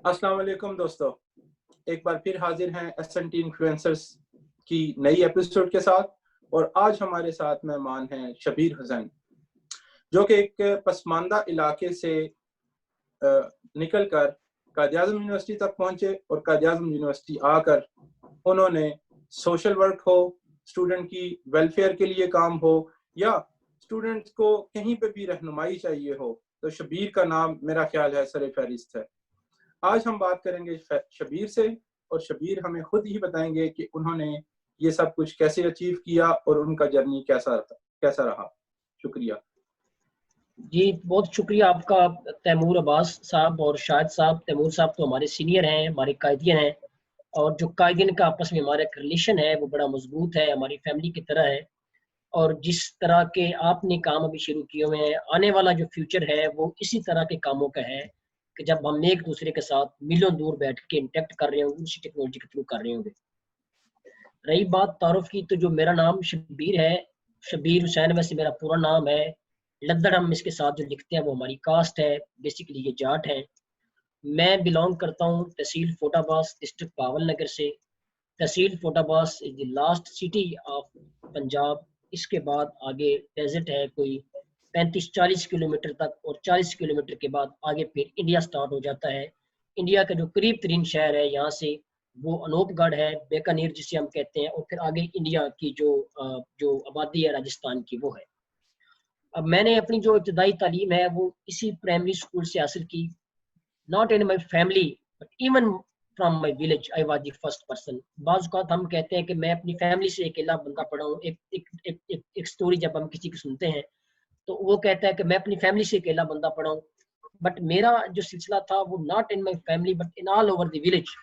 अस्सलाम वालेकुम दोस्तों, एक बार फिर हाजिर हैं एसएनटी इन्फ्लुएंसर्स की नई एपिसोड के साथ। और आज हमारे साथ मेहमान हैं शबीर हुसैन, जो कि एक पसमानदा इलाके से निकलकर कायद-ए-आज़म यूनिवर्सिटी तक पहुंचे और कायद-ए-आज़म यूनिवर्सिटी आकर उन्होंने सोशल वर्क हो, स्टूडेंट की वेलफेयर के लिए काम हो या स्टूडेंट्स को कहीं पे भी रहनुमाई चाहिए हो, तो शबीर का नाम मेरा ख्याल है सर फहरिस्त है। आज हम बात करेंगे शबीर से, और शबीर हमें खुद ही बताएंगे कि उन्होंने ये सब कुछ कैसे अचीव किया और उनका जर्नी कैसा रहा। शुक्रिया। जी, बहुत शुक्रिया आपका तैमूर अब्बास साहब और शाहिद साहब। तैमूर साहब तो हमारे सीनियर हैं, हमारे कायदियन हैं, और जो कायदियन का आपस में हमारा एक रिलेशन है वो बड़ा मजबूत है, हमारी फैमिली की तरह है। और जिस तरह के आपने काम अभी शुरू किए हुए हैं, आने वाला जो फ्यूचर है वो इसी तरह के कामों का है कि जब हम एक दूसरे के साथ मीलों दूर बैठ के इंटरेक्ट कर रहे होंगे, उसी टेक्नोलॉजी के थ्रू कर रहे होंगे। रही बात तारुफ की, तो जो मेरा नाम शबीर है, शबीर हुसैन वैसे मेरा पूरा नाम है। लद्दड़ हम इसके साथ जो लिखते हैं वो हमारी कास्ट है, बेसिकली ये जाट है। मैं बिलोंग करता हूँ तहसील फोटाबास, डिस्ट्रिक्ट पावल नगर से। Tehsil Fotabas is the last city of Punjab. इसके बाद आगे डेजर्ट है कोई 35-40 किलोमीटर तक, और 40 किलोमीटर के बाद आगे फिर इंडिया स्टार्ट हो जाता है। इंडिया का जो करीब तरीन शहर है यहाँ से वो अनूपगढ़ है, बीकानेर जिसे हम कहते हैं, और फिर आगे इंडिया की जो आबादी है राजस्थान की वो है। अब मैंने अपनी जो इब्तदाई तालीम है वो इसी प्राइमरी स्कूल से हासिल की। Not in my family but even from my village I was the first person. बाज़ औक़ात हम कहते हैं कि मैं अपनी फैमिली से अकेला बंदा पढ़ा हूँ। एक स्टोरी जब हम किसी की सुनते हैं तो वो कहता है कि मैं अपनी फैमिली से अकेला बंदा पढ़ा हूँ। बट मेरा जो सिलसिला था वो not in my family but in all over the village.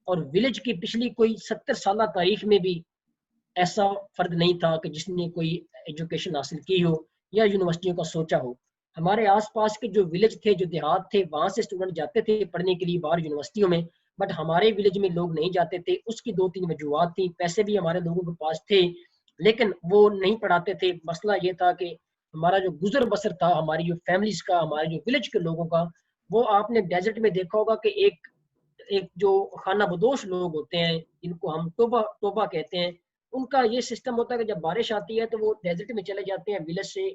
और विलेज की पिछली कोई 70 साल तारीख में भी ऐसा फर्द नहीं था कि जिसने कोई एजुकेशन हासिल की हो या यूनिवर्सिटियों का सोचा हो। हमारे आसपास के जो विलेज थे, जो देहात थे, वहां से स्टूडेंट जाते थे पढ़ने के लिए बाहर यूनिवर्सिटियों में। बट हमारे विलेज में लोग नहीं जाते थे। उसकी 2-3 वजूहत थी। पैसे भी हमारे लोगों के पास थे लेकिन वो नहीं पढ़ाते थे। मसला ये था कि हमारा जो गुजर बसर था, हमारी जो फैमिलीज का, हमारे जो विलेज के लोगों का, वो आपने डेजर्ट में देखा होगा कि एक एक जो खाना बदोश लोग होते हैं, जिनको हम तोबा तोबा कहते हैं, उनका ये सिस्टम होता है कि जब बारिश आती है तो वो डेजर्ट में चले जाते हैं विलेज से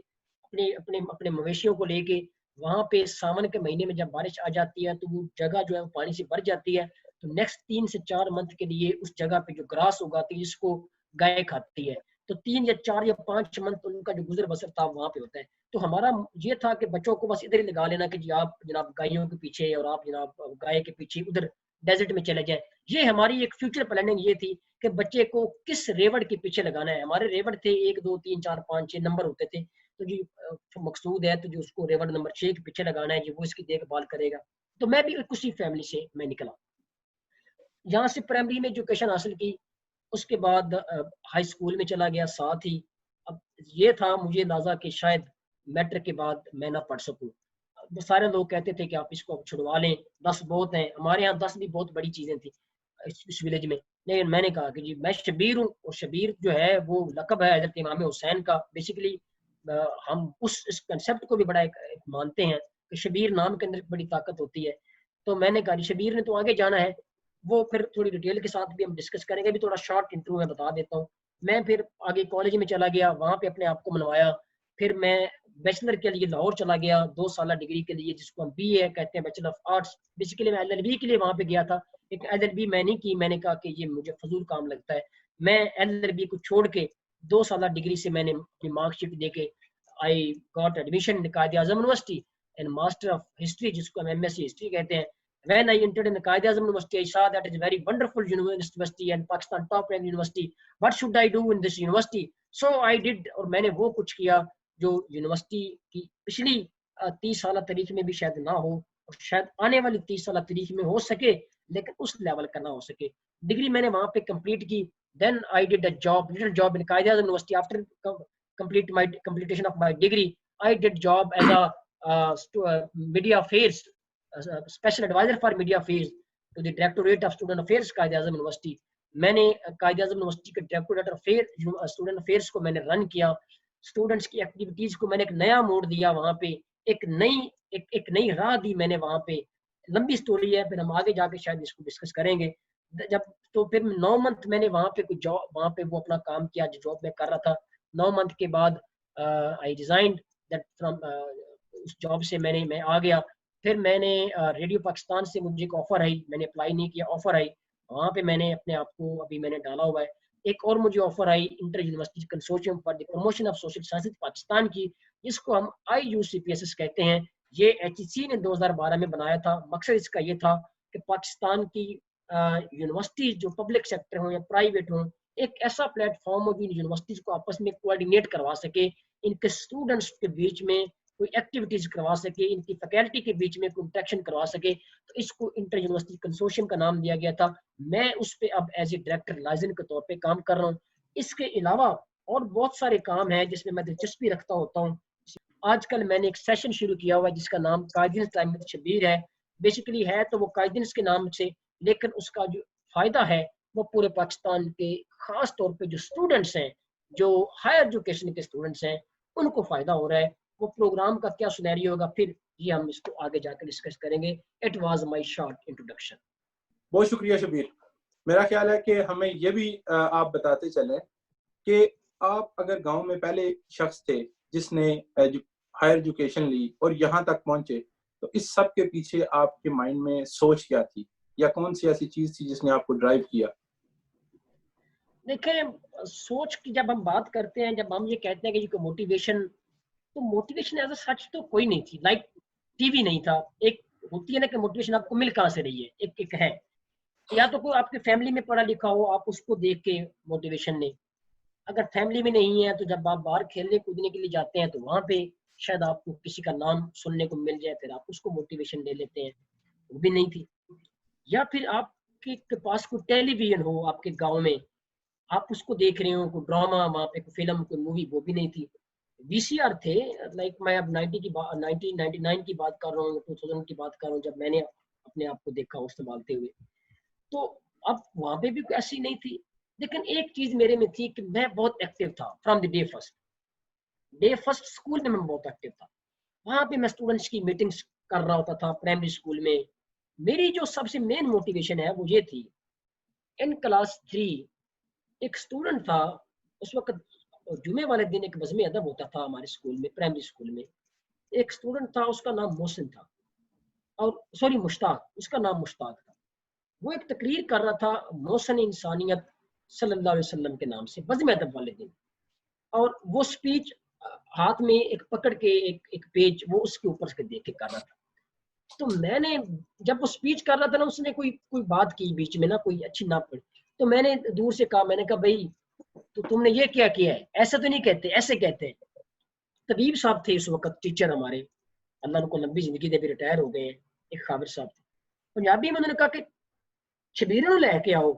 अपने अपने अपने मवेशियों को लेके। वहां पे सावन के महीने में जब बारिश आ जाती है तो वो जगह जो है वो पानी से भर जाती है। तो नेक्स्ट 3 से 4 मंथ के लिए उस जगह पे जो ग्रास उगाती है जिसको गाय खाती है, तो 3 या 4 या 5 मंथ उनका जो गुजर बसर था वहां पे होता है। तो हमारा ये था कि बच्चों को बस इधर ही लगा लेना कि जी आप जनाब गायों के पीछे और आप जनाब गाय के पीछे उधर डेजर्ट में चले जाए। ये हमारी एक फ्यूचर प्लानिंग ये थी कि बच्चे को किस रेवड़ के पीछे लगाना है। हमारे रेवड़ थे 1 2 3 4 5 6 नंबर होते थे। तो जी मकसूद है तो जो उसको रेवड़ नंबर 6 के पीछे लगाना है जी वो इसकी देखभाल करेगा। तो मैं भी उसी फैमिली से मैं निकला। यहाँ से प्राइमरी में एजुकेशन हासिल की। उसके बाद हाई स्कूल में चला गया साथ ही। अब ये था मुझे अंदाजा कि शायद मैट्रिक के बाद मैं ना पढ़ सकूं। सारे लोग कहते थे कि आप इसको छुड़वा लें, 10 बहुत हैं। हमारे यहाँ 10 भी बहुत बड़ी चीजें थी इस विलेज में। लेकिन मैंने कहा कि जी मैं शबीर हूँ, और शबीर जो है वो लकब है हजरत इमाम हुसैन का। बेसिकली हम इस कंसेप्ट को भी बड़ा एक मानते हैं कि शबीर नाम के अंदर बड़ी ताकत होती है। तो मैंने कहा शबीर ने तो आगे जाना है। वो फिर थोड़ी डिटेल के साथ भी हम डिस्कस करेंगे। अभी थोड़ा शॉर्ट इंटरव्यू में बता देता हूँ। मैं फिर आगे कॉलेज में चला गया, वहाँ पे अपने आप को मनवाया। फिर मैं बैचलर के लिए लाहौर चला गया 2 साल डिग्री के लिए, जिसको हम BA कहते हैं, बैचलर ऑफ आर्ट्स। बेसिकली मैं LLB के लिए वहाँ पे गया था। एक LLB मैं नहीं की, मैंने कहा कि ये मुझे फजूल काम लगता है। मैं LLB को छोड़ के 2 साल डिग्री से मैंने अपनी मार्कशीट दे के I got admission in Quaid-e-Azam university and master of history, जिसको हम MSc हिस्ट्री कहते हैं। When I entered in the Qaid-e-Azam University, I saw that it's a very wonderful university and Pakistan top ranked university. What should I do in this university? So I did, और मैंने वो कुछ किया जो university की पिछली 30 साल तारीख में भी शायद ना हो, और शायद आने वाली 30 साल तारीख में हो सके, लेकिन उस लेवल का ना हो सके। डिग्री मैंने वहाँ पे कंप्लीट की। Then I did a job, little job in Qaid-e-Azam University after completion of my degree. I did job as a media affairs special adviser for media affairs to the directorate of student affairs Quaid-e-Azam university. मैंने Quaid-e-Azam university के directorate affair student affairs को मैंने run किया। Students की activities को मैंने एक नया मोड़ दिया वहाँ पे। एक नई राह दी मैंने वहाँ पे। लंबी स्टोरी है, फिर हम आगे जाके शायद इसको डिस्कस करेंगे। जब तो फिर 9 मंथ मैंने वहाँ पे कुछ जॉब, वहाँ पे वो अपना काम किया जो जॉब मैं कर रहा था। 9 मंथ के बाद आई रिजाइंड दैट फ्रॉम, उस जॉब से मैं आ गया। फिर मैंने रेडियो पाकिस्तान से मुझे एक ऑफर आई, मैंने अप्लाई नहीं किया, ऑफर आई, वहाँ पे मैंने अपने आप को अभी मैंने डाला हुआ है। एक और मुझे offer I inter university consortium for the promotion of social sciences Pakistan की, जिसको हम IUCPSS कहते हैं। ये HEC ने 2012 में बनाया था। मकसद इसका ये था कि पाकिस्तान की यूनिवर्सिटीज जो पब्लिक सेक्टर हो या प्राइवेट हो, एक ऐसा प्लेटफॉर्म हो जो यूनिवर्सिटीज को आपस में कोऑर्डिनेट करवा सके, इनके स्टूडेंट्स के बीच में कोई एक्टिविटीज करवा सके, इनकी फैकल्टी के बीच में कोई इंटरेक्शन करवा सके। तो इसको इंटर यूनिवर्सिटी कंसोर्शियम का नाम दिया गया था। मैं उस पर अब एज ए डायरेक्टर लाइजन के तौर पे काम कर रहा हूँ। इसके अलावा और बहुत सारे काम हैं जिसमें मैं दिलचस्पी रखता होता हूँ। आजकल मैंने एक सेशन शुरू किया हुआ है जिसका नाम कायदिन टाइम विद शबीर है। बेसिकली है तो वो कायदिन के नाम से, लेकिन उसका जो फायदा है वो पूरे पाकिस्तान के खास तौर पे जो स्टूडेंट्स हैं, जो हायर एजुकेशन के स्टूडेंट्स हैं, उनको फायदा हो रहा है। वो प्रोग्राम का क्या सिनेरियो होगा फिर ये हम इसको आगे जाकर डिस्कस करेंगे। It was my short introduction. बहुत शुक्रिया शबीर। मेरा ख्याल है कि हमें ये भी आप बताते चलें कि आप अगर गांव में पहले शख्स थे जिसने हायर एजुकेशन ली और यहाँ तक पहुंचे, तो इस सब के पीछे आपके माइंड में सोच क्या थी, या कौन सी ऐसी चीज थी जिसने आपको ड्राइव किया? देखें, सोच की जब हम बात करते हैं, जब हम ये कहते हैं कि मोटिवेशन, तो मोटिवेशन एज सच तो कोई नहीं थी। लाइक टीवी नहीं था। एक होती है ना कि मोटिवेशन आपको मिल कहाँ से रही है, एक एक है, या तो कोई आपके फैमिली में पढ़ा लिखा हो, आप उसको देख के मोटिवेशन ले। अगर फैमिली में नहीं है तो जब आप बाहर खेलने कूदने के लिए जाते हैं तो वहां पे शायद आपको किसी का नाम सुनने को मिल जाए, फिर आप उसको मोटिवेशन ले लेते हैं, वो भी नहीं थी। या फिर आपके पास कोई टेलीविजन हो आपके गांव में, आप उसको देख रहे हो, कोई ड्रामा वहाँ पे, कोई फिल्म, कोई मूवी, वो भी नहीं थी। VCR थे। लाइक मैं अब 1999 की बात कर रहा हूँ, 2000 की बात कर रहा हूँ, जब मैंने अपने आप को देखा इस्तेमालते हुए। तो अब वहां पे भी ऐसी नहीं थी। लेकिन एक चीज मेरे में थी कि मैं बहुत एक्टिव था from the day first school में मैं बहुत एक्टिव था। वहां पे मैं स्टूडेंट्स की मीटिंग्स कर रहा होता था प्राइमरी स्कूल में। मेरी जो सबसे मेन मोटिवेशन है वो ये थी, इन क्लास 3 एक स्टूडेंट था। उस वक्त जुमे वाले दिन एक बज़्म अदब होता था हमारे स्कूल में, प्राइमरी स्कूल में। एक स्टूडेंट था, उसका नाम मोहसिन था, और सॉरी मुश्ताक, उसका नाम मुश्ताक था। वो एक तकरीर कर रहा था मोहसिन इंसानियत सल्लल्लाहु अलैहि वसल्लम के नाम से बज़्म अदब वाले दिन। और वो स्पीच हाथ में एक पकड़ के एक पेज वो उसके ऊपर से देख के कर रहा था। तो मैंने, जब वो स्पीच कर रहा था ना, उसने कोई कोई बात की बीच में ना, कोई अच्छी ना पड़ी, तो मैंने दूर से कहा, मैंने कहा भाई तो तुमने ये क्या किया है, ऐसा तो नहीं कहते, ऐसे कहते हैं। तबीब साहब थे उस वक्त, टीचर हमारे, अल्लाह उनको लंबी जिंदगी दे, भी रिटायर हो गए हैं, एक खाबिर साहब थे। पंजाबी में उन्होंने कहा कि छबीरा ਨੂੰ ਲੈ ਕੇ ਆਓ,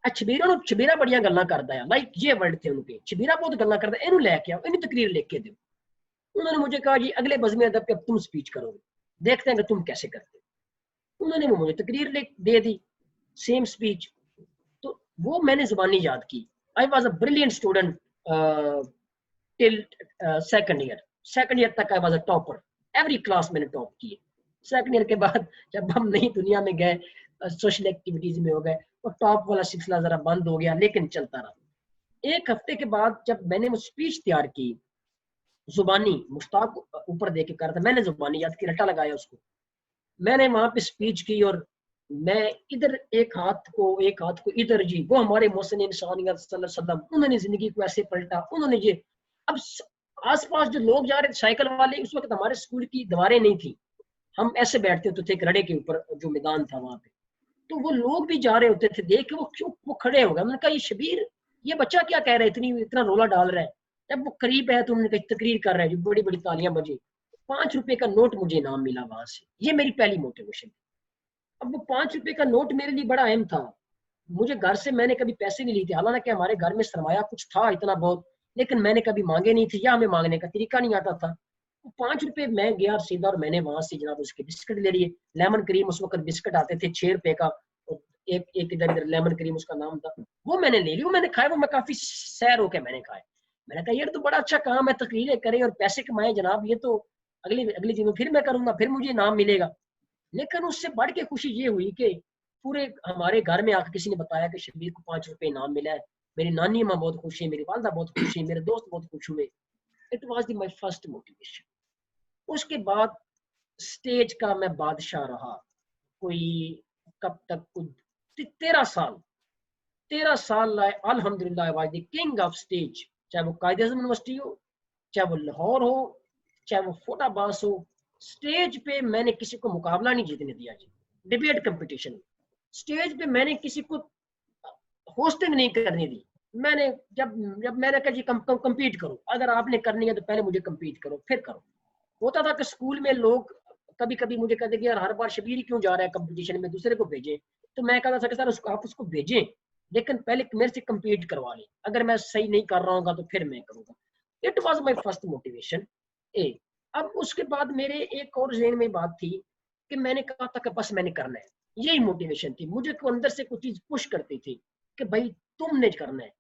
छबीरा ਨੂੰ छबीरा बड़ियां गल्लां करदा है। लाइक ये वर्ड थे उनके, छबीरा बहुत गल्लां करदा है, इन्हू ਲੈ के आओ, इन्हें तकरीर लिख के दो। उन्होंने मुझे कहा जी अगले बज़्म अदब पे तुम स्पीच करोगे, देखते हैं कि तुम कैसे करते हो। उन्होंने मुझे तकरीर दे दी, सेम स्पीच। तो वो मैंने जुबानी याद की। I was a brilliant student till second year तक I was a topper. Every class मैंने टॉप किए। सेकंड ईयर के बाद जब हम नई दुनिया में गए, सोशल एक्टिविटीज में हो गए, और टॉप वाला सिलसिला जरा बंद हो गया, लेकिन चलता रहा। एक हफ्ते के बाद जब मैंने वो स्पीच तैयार की, जुबानी, मुश्ताक ऊपर देके कर रहा था, मैंने जुबानी याद की, रटा लगाया उसको, मैंने वहां पे स्पीच की। और मैं इधर एक हाथ को इधर, जी वो हमारे मोहसिन इंसानियत सल्लल्लाहु अलैहि वसल्लम, उन्होंने जिंदगी को ऐसे पलटा, उन्होंने ये। अब आसपास जो लोग जा रहे थे साइकिल वाले, उस वक्त हमारे स्कूल की दीवारें नहीं थी, हम ऐसे बैठते होते थे एक रड़े के ऊपर जो मैदान था वहां पे। तो वो लोग भी जा रहे होते थे, देख के वो क्यों वो खड़े हो गए। मैंने कहा ये शबीर, ये बच्चा क्या कह रहा है, इतना रोला डाल रहा है। जब वो करीब है तो उन्होंने कहा तकरीर कर रहा है, जो बड़ी बड़ी तालियां बजी। 5 रुपए का नोट मुझे इनाम मिला वहां से। ये मेरी पहली मोटिवेशन। अब वो 5 रुपए का नोट मेरे लिए बड़ा अहम था। मुझे घर से मैंने कभी पैसे नहीं लिए थे, हालांकि हमारे घर में सरमाया कुछ था इतना बहुत, लेकिन मैंने कभी मांगे नहीं थे, या हमें मांगने का तरीका नहीं आता था। 5 रुपए मैं गया सीधा, और मैंने वहां से जनाब उसके बिस्किट ले लिए। लेमन क्रीम उस वक्त बिस्किट आते थे 6 रुपए का, और एक एक इधर इधर लेमन क्रीम उसका नाम था। वो मैंने ले लिया, मैंने खाया, वो मैं काफी सैर होकर मैंने खाया। मैंने कहा यार तो बड़ा अच्छा काम है, तकरीरें करें और पैसे कमाए जनाब, ये तो अगले अगले दिनों फिर मैं करूंगा, फिर मुझे इनाम मिलेगा। लेकिन उससे बढ़ के खुशी ये हुई कि पूरे हमारे घर में आकर किसी ने बताया कि शबीर को 5 रुपए इनाम मिला है, मेरी नानी अम्मा बहुत खुश है, मेरी वालदा बहुत खुश है, मेरे दोस्त बहुत खुश हुए। It was my first motivation. उसके बाद स्टेज का मैं बादशाह रहा, कोई कब तक, कुछ 13 साल अल्हम्दुलिल्लाह was the king of stage. चाहे वो कायदे आज़म यूनिवर्सिटी हो, चाहे वो लाहौर हो, चाहे वो फोटाबास हो, स्टेज पे मैंने किसी को मुकाबला नहीं जीतने दिया जी। डिबेट कंपटीशन, स्टेज पे मैंने किसी को होस्टिंग नहीं करने दी। मैंने जब जब मैंने कहा जी कम्पीट करो, अगर आपने करनी है तो पहले मुझे कम्पीट करो फिर करो। होता था कि स्कूल में लोग कभी कभी मुझे कहते कि यार हर बार शबीर क्यों जा रहा है कंपटीशन में, दूसरे को भेजें। तो मैं कहता था कि सर आप उसको भेजें, लेकिन पहले मेरे से कम्पीट करवा लें, अगर मैं सही नहीं कर रहा हूँ तो फिर मैं करूँगा। It was my first motivation ए। अब उसके बाद मेरे एक और ज़हन में बात थी कि मैंने कहा था कि बस मैंने करना है, यही मोटिवेशन थी। मुझे अंदर से कुछ चीज पुश करती थी कि भाई तुमने करना है।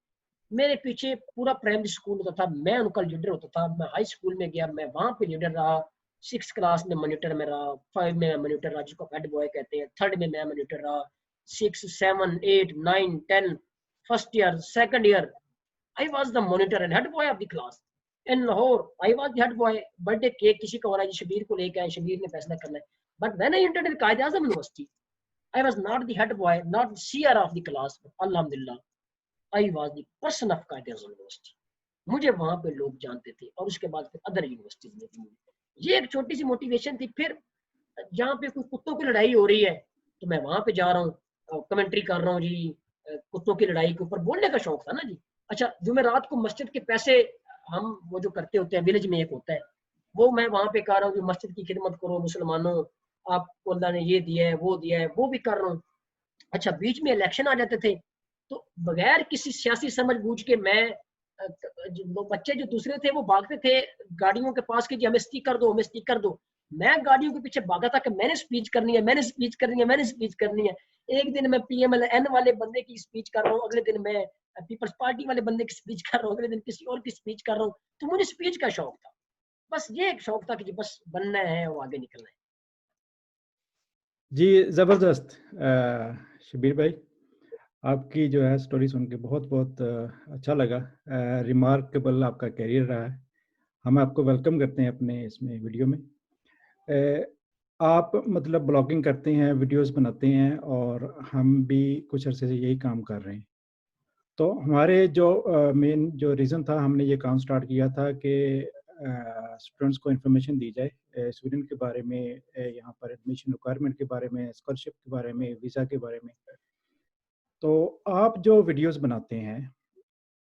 मेरे पीछे पूरा प्राइमरी स्कूल होता था, मैं उनका लीडर होता था। मैं हाई स्कूल में गया, मैं वहां पे लीडर रहा। 6 क्लास में मॉनिटर में रहा, 5 में मॉनिटर रहा जिसको हेड बॉय कहते हैं, 3rd में मैं मॉनिटर रहा, 6, 7, 8, 9, 10, first year, second year I was the monitor and head boy of the class in Lahore. I was the head boy. Birthday cake किसी का हो रहा है, शबीर को लेके आए, शबीर ने फैसला करना है। But when I entered in कायदे आज़म university, I was not the head boy, not the seer of the class, but Alhamdulillah, I was the person of Qaeda University. मुझे वहां पे लोग जानते थे, और उसके बाद फिर अदर यूनिवर्सिटीज में भी। ये एक छोटी सी मोटिवेशन थी। फिर जहाँ पे कोई कुत्तों की लड़ाई हो रही है तो मैं वहां पे जा रहा हूँ, कमेंट्री कर रहा हूँ जी। कुत्तों की लड़ाई के ऊपर बोलने का शौक था ना जी। अच्छा, जो मैं रात को मस्जिद के पैसे हम वो जो करते होते हैं, विलेज में एक होता है, वो मैं वहां पे कर रहा हूँ, जो मस्जिद की खिदमत करो मुसलमानों, आपको अल्लाह ने ये दिया है वो दिया है, वो भी कर रहा हूँ। अच्छा, बीच में इलेक्शन आ जाते थे तो बगैर किसी सियासी समझ बूझ के मैं वो बच्चे जो दूसरे थे वो भागते थे गाड़ियों के पास कि जी हमें स्टिकर दो, हमें स्टिकर दो। मैं गाड़ियों के पीछे भागा था कि मैंने स्पीच करनी है, मैंने स्पीच करनी है, मैंने स्पीच करनी है। एक दिन मैं PMLN वाले बंदे की स्पीच कर रहा हूँ, अगले दिन मैं पीपल्स पार्टी वाले बंदे की स्पीच कर रहा हूँ, अगले दिन किसी और की स्पीच कर रहा हूँ। तो मुझे स्पीच का शौक था, बस ये एक शौक था कि बस बनना है और आगे निकलना है। जी ज़बरदस्त शबीर भाई, आपकी जो है स्टोरी सुन के बहुत बहुत अच्छा लगा। रिमार्केबल आपका कैरियर रहा है। हम आपको वेलकम करते हैं अपने इसमें वीडियो में। आप मतलब ब्लॉगिंग करते हैं, वीडियोस बनाते हैं, और हम भी कुछ अरसे से यही काम कर रहे हैं। तो हमारे जो मेन जो रीज़न था, हमने ये काम स्टार्ट किया था कि स्टूडेंट्स को इन्फॉर्मेशन दी जाए स्वीडन के बारे में, यहाँ पर एडमिशन रिक्वायरमेंट के बारे में, स्कॉलरशिप के बारे में, वीज़ा के बारे में। तो आप जो वीडियोस बनाते हैं,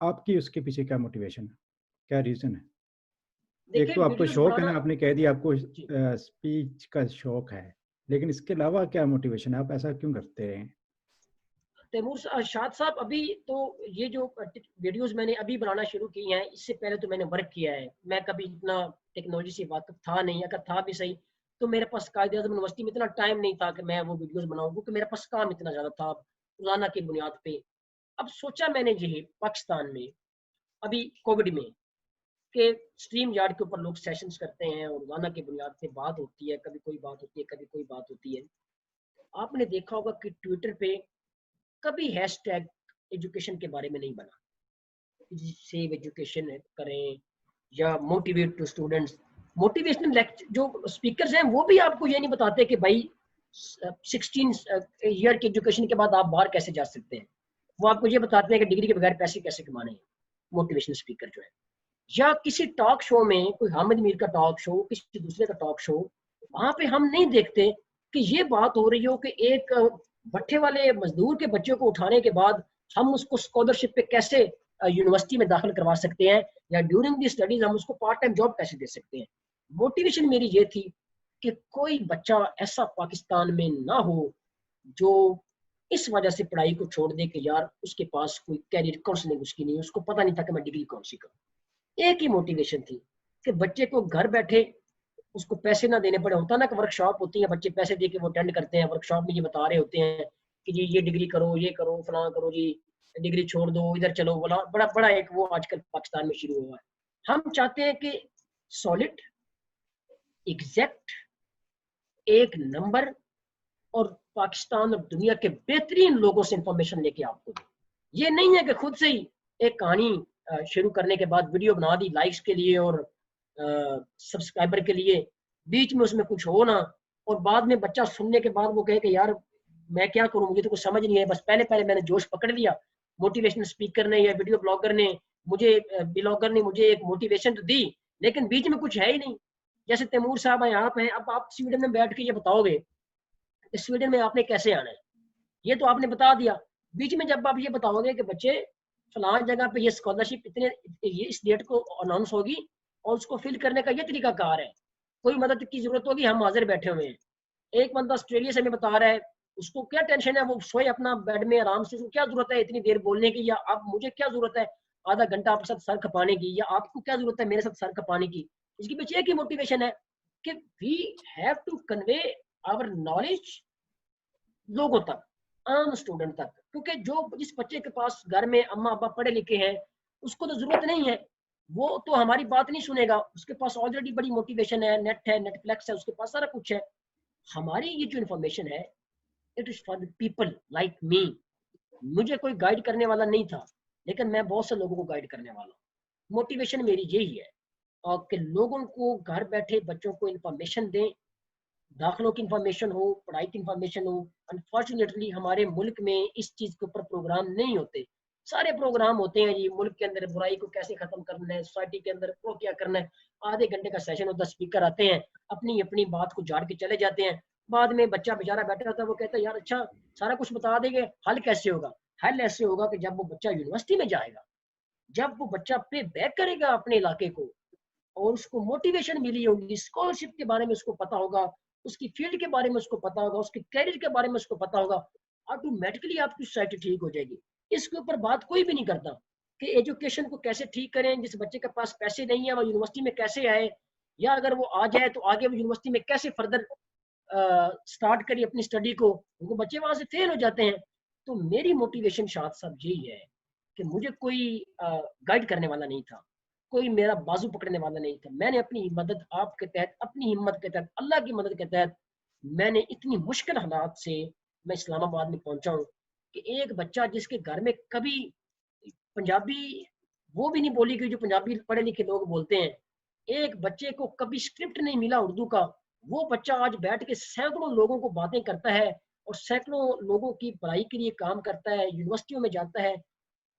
आपकी उसके पीछे क्या मोटिवेशन है, क्या रीज़न है? एक तो आपको शौक है ना, आपने कह दिया आपको स्पीच का शौक है, लेकिन इसके अलावा क्या मोटिवेशन है, आप ऐसा क्यों करते हैं? तैमूर शाद साहब, अभी तो ये जो वीडियोस मैंने अभी बनाना शुरू की हैं, इससे पहले तो मैंने वर्क किया है। मैं कभी इतना टेक्नोलॉजी से वाकिफ था नहीं, अगर था भी सही तो मेरे पास कायदे आज़म यूनिवर्सिटी में इतना टाइम नहीं था कि मैं वो वीडियोस बनाऊं, क्योंकि मेरे पास काम इतना ज़्यादा था रोजाना की बुनियाद पे। अब सोचा मैंने यही पाकिस्तान में अभी कोविड में कि स्ट्रीम यार्ड के ऊपर लोग सेशंस करते हैं और रोजाना की बुनियाद पे बात होती है, कभी कोई बात होती है, कभी कोई बात होती है। आपने देखा होगा कि ट्विटर पे कभी हैशटैग एजुकेशन के बारे में नहीं बना, सेव एजुकेशन करें या motivate to students. Motivational lecture जो स्पीकर्स हैं वो भी आपको ये नहीं बताते कि भाई 16 ईयर की एजुकेशन के बाद आप बाहर कैसे जा सकते हैं। वो आपको ये बताते हैं कि डिग्री के बगैर पैसे कैसे कमाने हैं, मोटिवेशनल स्पीकर जो है। या किसी टॉक शो में, कोई हामिद मीर का टॉक शो, किसी दूसरे का टॉक शो, वहां पे हम नहीं देखते कि ये बात हो रही हो कि एक भट्ठे वाले मजदूर के बच्चे को उठाने के बाद हम उसको स्कॉलरशिप पे कैसे यूनिवर्सिटी में दाखिल करवा सकते हैं, या ड्यूरिंग दी स्टडीज हम उसको पार्ट टाइम जॉब कैसे दे सकते हैं। मोटिवेशन मेरी ये थी कि कोई बच्चा ऐसा पाकिस्तान में ना हो जो इस वजह से पढ़ाई को छोड़ दे कि यार उसके पास कोई कैरियर काउंसलिंग उसकी नहीं, उसको पता नहीं था कि मैं डिग्री कौन सी करूं। एक ही मोटिवेशन थी कि बच्चे को घर बैठे उसको पैसे ना देने पड़े। होता ना कि वर्कशॉप होती है, बच्चे पैसे दे के वो अटेंड करते हैं, वर्कशॉप में ये बता रहे होते हैं कि जी ये डिग्री करो, ये करो, फलां करो जी, डिग्री छोड़ दो, इधर चलो, बोला बड़ा बड़ा एक वो आजकल पाकिस्तान में शुरू हुआ है। हम चाहते हैं कि सॉलिड, एग्जैक्ट, एक नंबर और पाकिस्तान और दुनिया के बेहतरीन लोगों से इंफॉर्मेशन लेके आपको दूं। ये नहीं है कि खुद से ही एक कहानी शुरू करने के बाद वीडियो बना दी लाइक्स के लिए और सब्सक्राइबर के लिए, बीच में उसमें कुछ हो ना, और बाद में बच्चा सुनने के बाद वो कहे कि यार मैं क्या करूं, मुझे तो कुछ समझ नहीं है, बस पहले पहले मैंने जोश पकड़ लिया, मोटिवेशनल स्पीकर ने या वीडियो ब्लॉगर ने मुझे एक मोटिवेशन तो दी, लेकिन बीच में कुछ है ही नहीं। जैसे तैमूर साहब हैं, आप हैं, अब आप स्वीडन में बैठ के ये बताओगे कि स्वीडन में आपने कैसे आना है, ये तो आपने बता दिया। बीच में जब आप ये बताओगे कि बच्चे फलां जगह पे ये स्कॉलरशिप ये इस डेट को अनाउंस होगी और उसको फिल करने का ये तरीकाकार है, कोई मदद की जरूरत होगी, हम हाजिर बैठे हुए हैं। एक बंदा ऑस्ट्रेलिया से हमें बता रहा है, उसको क्या टेंशन है, वो सोए अपना बेड में आराम से, उसको क्या जरूरत है इतनी देर बोलने की, या अब मुझे क्या जरूरत है आधा घंटा आपके साथ सर खपाने की, या आपको क्या जरूरत है मेरे साथ सर खपाने की। इसके पीछे एक ही मोटिवेशन है कि we have to convey our knowledge लोगों तक, आम स्टूडेंट तक, क्योंकि जो जिस बच्चे के पास घर में अम्मा अब्बा पढ़े लिखे हैं उसको तो जरूरत नहीं है, वो तो हमारी बात नहीं सुनेगा, उसके पास ऑलरेडी बड़ी मोटिवेशन है, नेटफ्लिक्स है, उसके पास सारा कुछ है। हमारी ये जो इन्फॉर्मेशन है it is for the people like me. मुझे कोई गाइड करने वाला नहीं था, लेकिन मैं बहुत से लोगों को गाइड करने वाला हूँ। मोटिवेशन मेरी यही है और कि लोगों को घर बैठे बच्चों को इन्फॉर्मेशन दें, दाखिलों की इंफॉर्मेशन हो, पढ़ाई की इंफॉर्मेशन हो। अनफॉर्चुनेटली हमारे मुल्क में इस चीज के ऊपर प्रोग्राम नहीं होते। सारे प्रोग्राम होते हैं जी, मुल्क के अंदर बुराई को कैसे खत्म करना है, सोसाइटी के अंदर वो क्या करना है, आधे घंटे का सेशन होता है, स्पीकर आते हैं अपनी अपनी बात को झाड़ के चले जाते हैं। बाद में बच्चा बेचारा बैठा रहता है, वो कहता है यार अच्छा सारा कुछ बता देंगे, हल कैसे होगा। हल ऐसे होगा कि जब वो बच्चा यूनिवर्सिटी में जाएगा, जब वो बच्चा पे बैक करेगा अपने इलाके को और उसको मोटिवेशन मिली होगी, स्कॉलरशिप के बारे में उसको पता होगा, उसकी फील्ड के बारे में उसको पता होगा, उसके कैरियर के बारे में उसको पता होगा, ऑटोमेटिकली आपकी सोसाइटी ठीक हो जाएगी। इसके ऊपर बात कोई भी नहीं करता कि एजुकेशन को कैसे ठीक करें, जिस बच्चे के पास पैसे नहीं है वो यूनिवर्सिटी में कैसे आए, या अगर वो आ जाए तो आगे वो यूनिवर्सिटी में कैसे फर्दर स्टार्ट करिए अपनी स्टडी को, उनको बच्चे वहां से फेल हो जाते हैं। तो मेरी मोटिवेशन शायद सब यही है कि मुझे कोई गाइड करने वाला नहीं था, कोई मेरा बाजू पकड़ने वाला नहीं था। मैंने अपनी मदद आपके तहत, अपनी हिम्मत के तहत, अल्लाह की मदद के तहत, मैंने इतनी मुश्किल हालात से मैं इस्लामाबाद में पहुंचा हूँ कि एक बच्चा जिसके घर में कभी पंजाबी वो भी नहीं बोली कि जो पंजाबी पढ़े लिखे लोग बोलते हैं, एक बच्चे को कभी स्क्रिप्ट नहीं मिला उर्दू का, वो बच्चा आज बैठ के सैकड़ों लोगों को बातें करता है और सैकड़ों लोगों की भलाई के लिए काम करता है, यूनिवर्सिटियों में जाता है।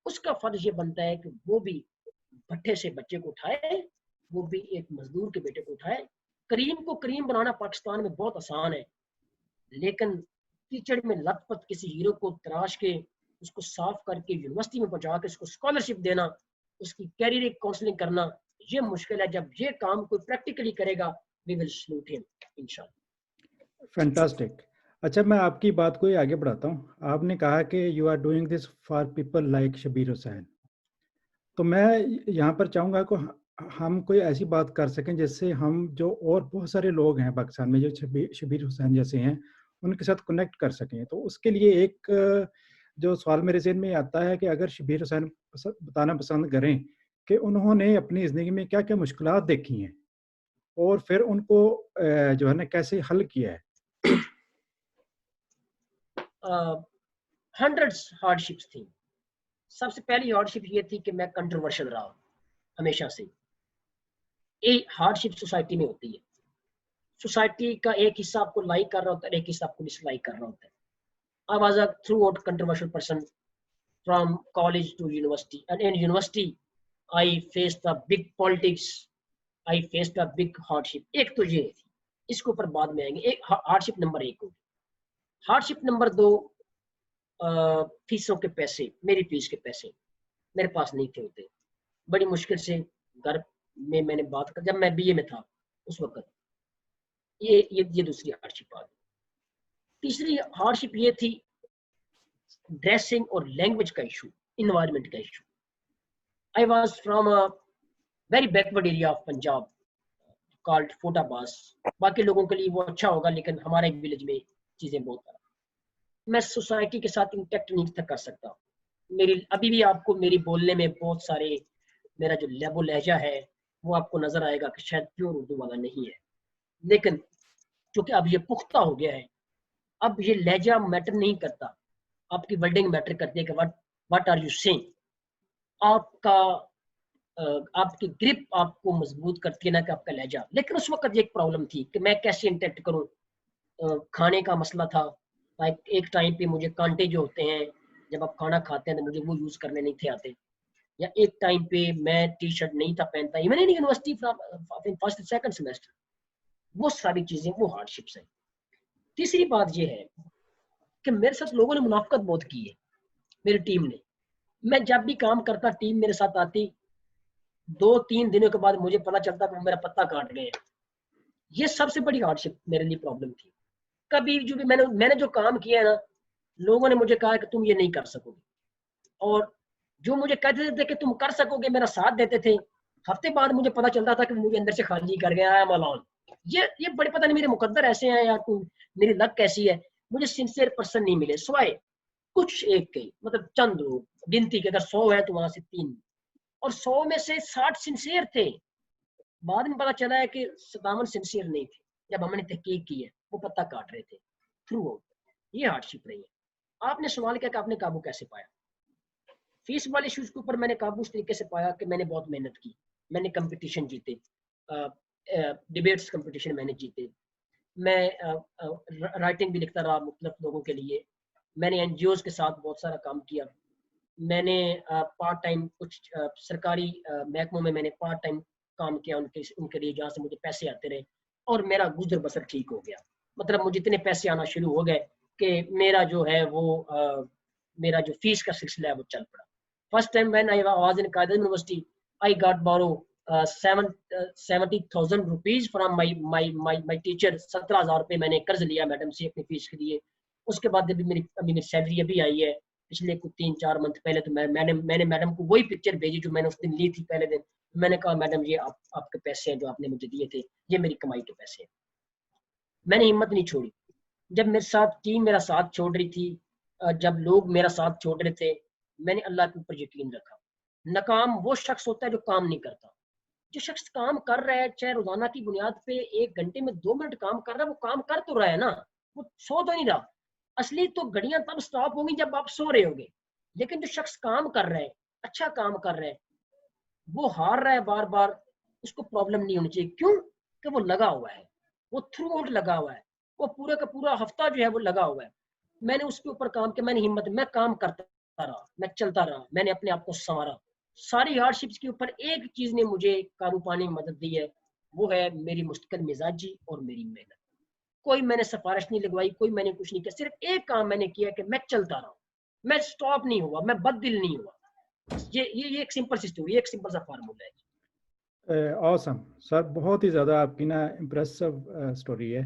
उसका फर्ज ये बनता है कि वो भी भट्टे से बच्चे को उठाए, वो भी एक मजदूर के बेटे को उठाए। करीम को करीम बनाना पाकिस्तान में बहुत आसान है, लेकिन कीचड़ में लथपथ किसी हीरो को तराश के उसको साफ करके यूनिवर्सिटी में पहुंचा के उसको स्कॉलरशिप देना, उसकी कैरियर काउंसलिंग करना, ये मुश्किल है। जब ये काम कोई प्रैक्टिकली करेगा, वी विल सल्यूट हिम इंशाल्लाह। फैंटास्टिक। अच्छा, मैं आपकी बात को ही आगे बढ़ाता हूँ। आपने कहा कि you are doing this for people like Shabir Hussain, तो मैं यहाँ पर चाहूँगा कि हम कोई ऐसी बात कर सकें जिससे हम जो और बहुत सारे लोग हैं पाकिस्तान में जो शबीर हुसैन जैसे हैं उनके साथ कनेक्ट कर सकें। तो उसके लिए एक जो सवाल मेरे ज़हन में आता है कि अगर शबीर हुसैन बताना पसंद करें कि उन्होंने अपनी ज़िंदगी में क्या क्या मुश्किलात देखी हैं और फिर उनको जो है ना कैसे हल किया है। हंड्रेड्स हार्डशिप्स थी। सबसे पहली हार्डशिप ये थी कि मैं कंट्रोवर्शियल रहा हमेशा से। ये हार्डशिप सोसाइटी में होती है, सोसाइटी का एक हिस्सा आपको लाइक कर रहा होता है, एक हिस्सा आपको डिसलाइक कर रहा होता है। I was a throughout controversial person from college to university, and in university I faced the big politics, I faced a big hardship। एक तो ये थी, इसके ऊपर बाद में आएंगे। एक हार्डशिप नंबर 1 होगी। हार्डशिप नंबर 2, फीसों के पैसे, मेरी फीस के पैसे मेरे पास नहीं थे होते। बड़ी मुश्किल से घर में मैंने बात कर, जब मैं बीए में था उस वक्त, ये दूसरी हार्डशिप आ गई। तीसरी हार्डशिप ये थी ड्रेसिंग और लैंग्वेज का इशू, इन्वायरमेंट का issue. I was from a very backward area of Punjab called Fotabas. बाकी लोगों के लिए वो अच्छा होगा, लेकिन हमारे विलेज में चीजें बहुत खराब। मैं सोसाइटी के साथ इंटैक्ट नहीं तक कर सकता। मेरी अभी भी आपको मेरी बोलने में बहुत सारे, मेरा जो लहबो लहजा है वो आपको नजर आएगा कि शायद प्योर उर्दू वाला नहीं है, लेकिन क्योंकि अब ये पुख्ता हो गया है, अब ये लहजा मैटर नहीं करता, आपकी वर्डिंग मैटर करती है कि व्हाट आर यू सेइंग। आपका आपकी ग्रिप आपको मजबूत करती है ना कि आपका लहजा। लेकिन उस वक्त एक प्रॉब्लम थी कि मैं कैसे इंटरेक्ट करूं। खाने का मसला था। लाइक एक टाइम पे मुझे कांटे जो होते हैं जब आप खाना खाते हैं तो मुझे वो यूज करने नहीं थे आते, या एक टाइम पे मैं टी शर्ट नहीं था पहनता even in university from first second semester. वो सारी चीजें, वो हार्डशिप्स हैं। तीसरी बात ये है कि मेरे साथ लोगों ने मुनाफकत बहुत की है, मेरी टीम ने। मैं जब भी काम करता टीम मेरे साथ आती, 2-3 दिनों के बाद मुझे पता चलता कि मेरा पत्ता काट गए। ये सबसे बड़ी हार्डशिप मेरे लिए प्रॉब्लम थी। कभी जो भी मैंने जो काम किया है ना, लोगों ने मुझे कहा कि तुम ये नहीं कर सकोगे, और जो मुझे कहते थे कि तुम कर सकोगे मेरा साथ देते थे, हफ्ते बाद मुझे पता चलता था कि मुझे अंदर से खाली कर गया है मलान। ये बड़े पता नहीं मेरे मुकद्दर ऐसे हैं या मेरी लक कैसी है, मुझे सिंसियर पर्सन नहीं मिले सिवाय कुछ एक के, मतलब चंद लोग गिनती के, अगर 100 है तो वहां से 3, और 100 में से 60 सिंसियर थे। बाद में पता चला है कि 57 सिंसियर नहीं थे। जब हमने तहकीक की है वो पत्ता काट रहे थे थ्रू आउट। ये हार्डशिप रही है। आपने सवाल किया कि आपने काबू कैसे पाया। फीस वाले इश्यूज के ऊपर मैंने काबू इस तरीके से पाया कि मैंने बहुत मेहनत की, मैंने कंपटीशन जीते, डिबेट्स कंपटीशन मैंने जीते, मैं राइटिंग भी लिखता रहा मुख्तलिफ लोगों के लिए, मैंने एनजीओज के साथ बहुत सारा काम किया, मैंने पार्ट टाइम कुछ सरकारी महकमों में मैंने पार्ट टाइम काम किया उनके लिए जहाँ से मुझे पैसे आते रहे, और मेरा गुजर बसर ठीक हो गया। मतलब मुझे इतने पैसे आना शुरू हो गए कि मेरा जो है वो मेरा जो फीस का सिलसिला है वो चल पड़ा। First time when I was in Quaid university I got borrow 70,000 rupees from my teacher. 17,000 रुपये मैंने कर्ज लिया मैडम से अपनी फीस के लिए। उसके बाद अभी मेरी सैलरी अभी आई है पिछले कुछ 3-4 मंथ पहले। तो मैंने मैडम को वही पिक्चर भेजी जो मैंने उस दिन ली थी पहले दिन। मैंने कहा मैडम ये आपके पैसे हैं जो आपने मुझे दिए थे, ये मेरी कमाई के पैसे हैं। मैंने हिम्मत नहीं छोड़ी। जब मेरे साथ टीम मेरा साथ छोड़ रही थी, जब लोग मेरा साथ छोड़ रहे थे, मैंने अल्लाह के ऊपर यकीन रखा। नाकाम वो शख्स होता है जो काम नहीं करता। जो शख्स काम कर रहा है, चाहे रोजाना की बुनियाद पे 1 घंटे में 2 मिनट काम कर रहा है, वो काम कर तो रहा है ना, वो सो तो नहीं रहा। असली तो घड़ियां तब स्टॉप होंगी जब आप सो रहे होगे। लेकिन जो शख्स काम कर रहा है, अच्छा काम कर रहा है, वो हार रहा है बार बार, उसको प्रॉब्लम नहीं होनी चाहिए। क्यों? कि वो लगा हुआ है, वो थ्रू आउट लगा हुआ है, वो पूरा का पूरा हफ्ता जो है वो लगा हुआ है। मैंने उसके ऊपर काम किया, मैंने हिम्मत, मैं काम करता रहा, मैं चलता रहा, मैंने अपने आप को संवारा। सारी हार्डशिप्स के ऊपर एक चीज ने मुझे काबू पाने में मदद दी है, वो है मेरी मुस्तकिल मिजाजी और मेरी मेहनत। कोई मैंने सिफारिश नहीं लगवाई, कोई मैंने कुछ नहीं किया, सिर्फ एक काम मैंने किया कि मैं चलता रहा, मैं स्टॉप नहीं हुआ, मैं बददिल नहीं हुआ। ये एक सिंपल सी स्टोरी, एक सिंपल सा फार्मूला है। ऑसम सर, बहुत ही ज़्यादा आपकी ना इम्प्रेसिव स्टोरी है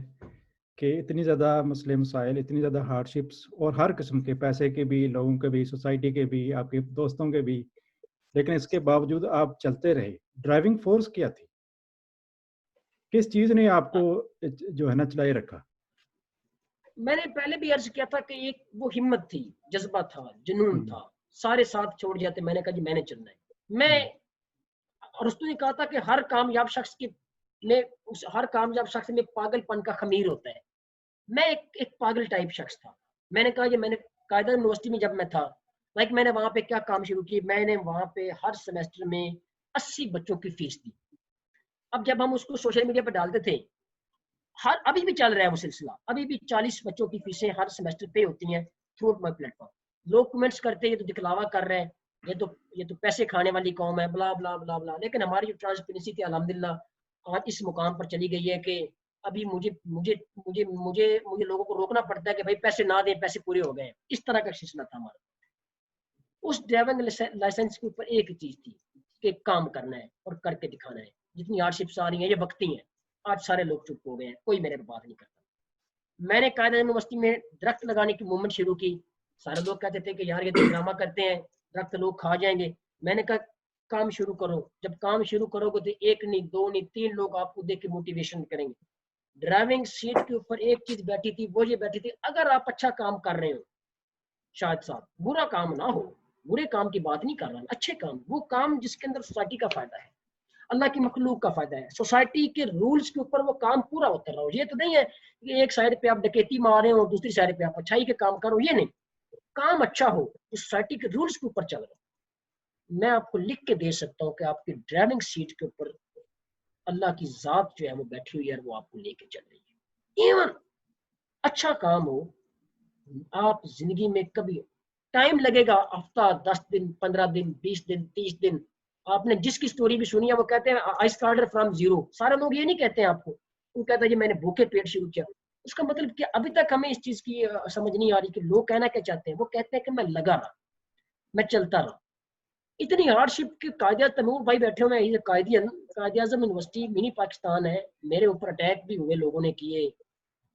कि इतनी ज़्यादा मसले मसाइल, इतनी ज़्यादा हार्डशिप्स, और हर किस्म के, पैसे के भी, लोगों के भी, सोसाइटी के भी, आपके दोस्तों के भी, लेकिन इसके बावजूद आप चलते रहे। ड्राइविंग फोर्स क्या थी? किस चीज़ ने आपको जो है ना चलाए रखा? मैंने पहले भी अर्ज किया था कि एक वो हिम्मत थी, जज्बा था, जुनून था। सारे साथ छोड़ जाते, मैंने कहा जी मैंने चलना है। मैं, और उसने कहा था कि हर कामयाब शख्स के में, हर कामयाब शख्स में पागलपन का खमीर होता है। मैं एक पागल टाइप शख्स था। मैंने कहा ये, मैंने कायदा यूनिवर्सिटी में जब मैं था, लाइक मैंने वहां पे क्या काम शुरू किया, मैंने वहां पे हर सेमेस्टर में 80 बच्चों की फीस दी। अब जब हम उसको सोशल मीडिया पर डालते थे, हर अभी भी चल रहा है वो सिलसिला, अभी भी 40 बच्चों की फीसें हर सेमेस्टर पे होती हैं थ्रू माई प्लेटफॉर्म। लोग कमेंट्स करते हैं ये तो दिखलावा कर रहे हैं, ये तो पैसे खाने वाली कौम है, ब्ला ब्ला ब्ला ब्ला। लेकिन हमारी जो ट्रांसपेरेंसी थी अल्हम्दुलिल्लाह आज इस मुकाम पर चली गई है कि अभी मुझे मुझे मुझे मुझे मुझे लोगों को रोकना पड़ता है कि भाई पैसे ना दें, पैसे पूरे हो गए। इस तरह का सिलसिला था हमारा। उस ड्राइविंग लाइसेंस के ऊपर एक चीज थी कि काम करना है और करके दिखाना है। जितनी हार्डशिप्स आ रही हैं ये वक्ती हैं। आज सारे लोग चुप हो गए हैं, कोई मेरे पर बात नहीं करता। मैंने कायदा यूनिवर्सिटी में दरख्त लगाने की मूवमेंट शुरू की। सारे लोग कहते थे कि यार ये तो ड्रामा करते हैं, दरख्त लोग खा जाएंगे। मैंने कहा काम शुरू करो। जब काम शुरू करोगे तो 1 नहीं 2 नहीं 3 लोग आपको देख के मोटिवेशन करेंगे। ड्राइविंग सीट के ऊपर एक चीज बैठी थी, वो ये बैठी थी, अगर आप अच्छा काम कर रहे हो, शायद साहब बुरा काम ना हो, बुरे काम की बात नहीं कर रहा, अच्छे काम, वो काम जिसके अंदर सोसाइटी का फायदा है। अल्लाह की मखलूक का फायदा है। सोसाइटी के रूल्स के ऊपर वो काम पूरा उतर रहा हो। ये तो नहीं है कि एक साइड पे आप डकैती मार रहे हो और दूसरी साइड पे आप अच्छाई के काम करो, ये नहीं। काम अच्छा हो, सोसाइटी के रूल्स के ऊपर चल रहा हो। मैं आपको लिख के दे सकता हूँ कि आपकी ड्राइविंग सीट के ऊपर अल्लाह की जात जो है वो बैठी हुई है, वो आपको लेके चल रही है। इवन अच्छा काम हो, आप जिंदगी में कभी टाइम लगेगा, हफ्ता, 10 दिन, 15 दिन, 20 दिन, 30 दिन। आपने जिसकी स्टोरी भी सुनी है वो कहते हैं आई स्टार्टेड फ्रॉम जीरो। सारे लोग ये नहीं कहते हैं आपको, वो कहता है जी मैंने भूखे पेट शुरू किया। उसका मतलब कि अभी तक हमें इस चीज की समझ नहीं आ रही कि लोग कहना क्या चाहते हैं। वो कहते हैं कि मैं लगा रहा, मैं चलता रहा। इतनी हार्डशिप के कायदे तैमूर भाई बैठे हुए हैं, कायदे आजम यूनिवर्सिटी मिनी पाकिस्तान है। मेरे ऊपर अटैक भी हुए, लोगों ने किए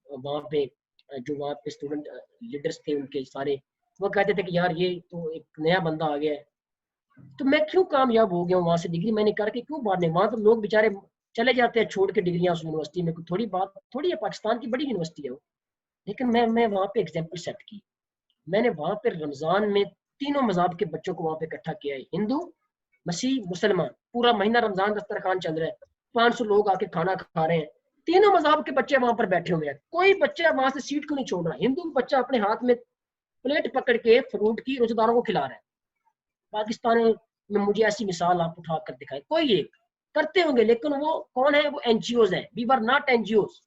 वहाँ पे, जो वहाँ पे स्टूडेंट लीडर्स थे उनके सारे। वो कहते थे कि यार ये तो एक नया बंदा आ गया है। तो मैं क्यों कामयाब हो गया हूँ, वहां से डिग्री मैंने करके क्यों बाहर नहीं। वहां तो लोग बेचारे चले जाते हैं छोड़ के डिग्रियां उस यूनिवर्सिटी में। थोड़ी बात थोड़ी है, पाकिस्तान की बड़ी यूनिवर्सिटी है वो। लेकिन मैं वहाँ पे एग्जाम्पल सेट की। मैंने वहाँ पे रमजान में तीनों मज़हब के बच्चों को वहाँ पे इकट्ठा किया है, हिंदू, मसीह, मुसलमान। पूरा महीना रमजान दस्तरखान चल रहा है, 500 लोग आके खाना खा रहे हैं। तीनों मज़हब के बच्चे वहां पर बैठे हुए हैं। कोई बच्चा वहां से सीट को नहीं छोड़ रहा। हिंदू बच्चा अपने हाथ में प्लेट पकड़ के फ्रूट की रोजेदारों को खिला रहा है। पाकिस्तान में मुझे ऐसी मिसाल आप उठा कर दिखाए, कोई एक करते होंगे, लेकिन वो कौन है? वो एनजीओज हैं। वी वर नॉट एनजीओज,